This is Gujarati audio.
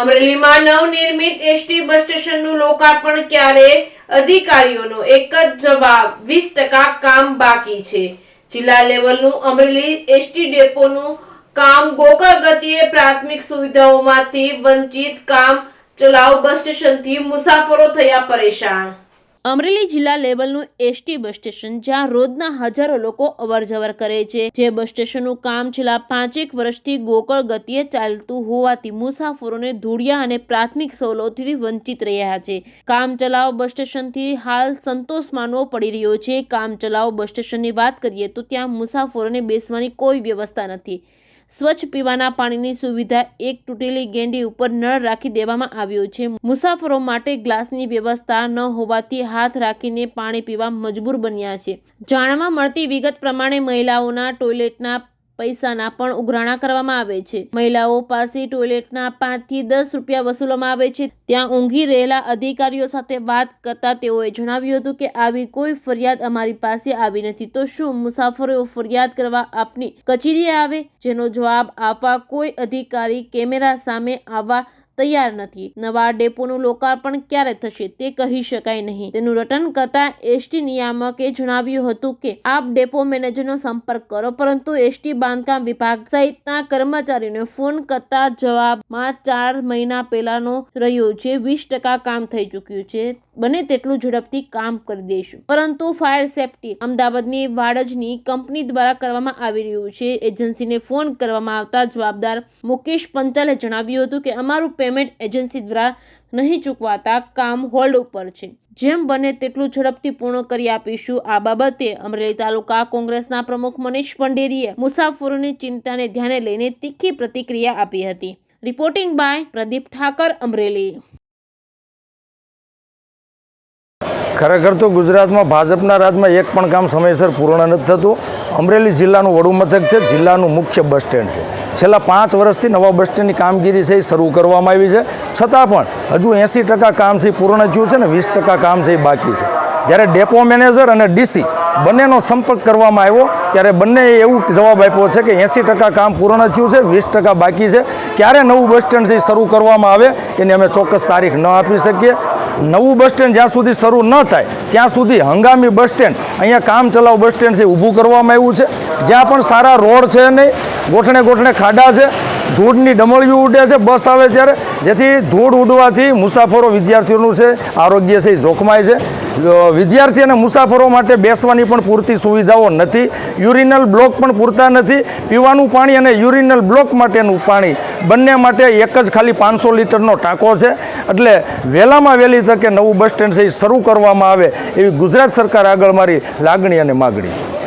અમરેલીમાં નવનિર્મિત એસટી બસ સ્ટેશનનું લોકાર્પણ ક્યારે? અધિકારીઓનો એક જ જવાબ, 20% કામ બાકી છે. જિલ્લા લેવલનું અમરેલી એસટી ડેપોનું કામ ગોકળ ગતિએ પ્રાથમિક સુવિધાઓમાંથી વંચિત. કામ ચલાવ બસ સ્ટેશનથી મુસાફરો થયા પરેશાન. અમરેલી જિલ્લા લેવલનું એસટી બસ સ્ટેશન જ્યાં રોજના હજારો લોકો અવરજવર કરે છે, જે બસ સ્ટેશનનું કામ છેલ્લા 5 વર્ષથી ગોકળ ગતિએ ચાલતું હોવાથી મુસાફરોને ધૂળિયા અને પ્રાથમિક સવલતોથી વંચિત રહ્યા છે. કામ ચલાવ બસ સ્ટેશનથી હાલ સંતોષ માનવો પડી રહ્યો છે. કામ ચલાવ બસ સ્ટેશનની વાત કરીએ તો ત્યાં મુસાફરોને બેસવાની કોઈ વ્યવસ્થા નથી. સ્વચ્છ પીવાના પાણીની સુવિધા એક તૂટેલી ગેંડી ઉપર નળ રાખી દેવામાં આવ્યો છે. મુસાફરો માટે ગ્લાસની વ્યવસ્થા ન હોવાથી હાથ રાખીને પાણી પીવા મજબૂર બન્યા છે. જાણવા મળતી વિગત પ્રમાણે મહિલાઓના ટોયલેટના પૈસાના પણ ઉઘરાણા કરવામાં આવે છે. મહિલાઓ પાસે ટોયલેટના 5 થી 10 રૂપિયા વસૂલવામાં આવે છે. ત્યાં ઊંઘી રહેલા અધિકારીઓ સાથે વાત કરતા તેઓએ જણાવ્યું હતું કે આવી કોઈ ફરિયાદ અમારી પાસે આવી નથી. તો શું મુસાફરો ફરિયાદ કરવા આપની કચેરીએ આવે? જેનો જવાબ આપવા કોઈ અધિકારી કેમેરા સામે આવવા તૈયાર નથી. નવા ડેપોનું લોકાર્પણ ક્યારે થશે તે કહી શકાય નહીં. તેનું રટન કરતા એસટી નિયામકે જણાવ્યું હતું કે આપ ડેપો મેનેજરનો સંપર્ક કરો, પરંતુ એસટી બાંધકામ વિભાગ સહિતના કર્મચારીઓને ફોન કરતા જવાબમાં 4 મહિના પહેલાનો રહ્યો છે. 20% કામ થઈ ચૂક્યું છે. બને તેટલું ઝડપથી કામ કરી દઈશું, પરંતુ ફાયર સેફટી અમદાવાદની વાડજની કંપની દ્વારા કરવામાં આવી રહ્યું છે. એજન્સીને ફોન કરવામાં આવતા જવાબદાર મુકેશ પંચાલે જણાવ્યું હતું કે અમારું પેમેન્ટ એજન્સી દ્વારા નહીં ચૂકવાતા કામ હોલ્ડ ઉપર છે. જેમ બને તેટલું ઝડપથી પૂર્ણ કરી આપીશું. આ બાબતે અમરેલી તાલુકા કોંગ્રેસના પ્રમુખ મનીષ પંડેરીએ મુસાફરોની ચિંતાને ધ્યાને લઈને તીખી પ્રતિક્રિયા આપી હતી. Reporting by Pradeep Thakar, Amreli. ખરેખર તો ગુજરાતમાં ભાજપના રાજમાં એક પણ કામ સમયસર પૂર્ણ નથી થતું. અમરેલી જિલ્લાનું વડું મથક છે, જિલ્લાનું મુખ્ય બસ સ્ટેન્ડ છે. છેલ્લા 5 વર્ષથી નવા બસ સ્ટેન્ડની કામગીરી છે એ શરૂ કરવામાં આવી છે, છતાં પણ હજુ 80% કામ છે પૂર્ણ થયું છે ને 20% કામ છે એ બાકી છે. જ્યારે ડેપો મેનેજર અને ડીસી બંનેનો સંપર્ક કરવામાં આવ્યો ત્યારે બંનેએ એવું જવાબ આપ્યો છે કે 80% કામ પૂર્ણ થયું છે, 20% બાકી છે. ક્યારે નવું બસ સ્ટેન્ડ છે એ શરૂ કરવામાં આવે એની અમે ચોક્કસ તારીખ ન આપી શકીએ. નવું બસ સ્ટેન્ડ જ્યાં સુધી શરૂ ન થાય ત્યાં સુધી હંગામી બસ સ્ટેન્ડ અહીંયા કામ ચલાવ બસ સ્ટેન્ડ છે ઊભું કરવામાં આવ્યું છે. જ્યાં પણ સારા રોડ છે નહીં, ગોઠણે ગોઠણે ખાડા છે, ધૂળની ડમળિયું ઉડે છે બસ આવે ત્યારે, જેથી ધૂળ ઉડવાથી મુસાફરો વિદ્યાર્થીઓનું છે આરોગ્ય છે એ જોખમાય છે. વિદ્યાર્થી અને મુસાફરો માટે બેસવાની પણ પૂરતી સુવિધાઓ નથી. યુરિનલ બ્લોક પણ પૂરતા નથી. પીવાનું પાણી અને યુરિનલ બ્લોક માટેનું પાણી બંને માટે એક જ ખાલી 500 લીટરનો ટાંકો છે. એટલે વહેલામાં વહેલી તકે નવું બસ સ્ટેન્ડ છે એ શરૂ કરવામાં આવે એવી ગુજરાત સરકાર આગળ મારી લાગણી અને માગણી છે.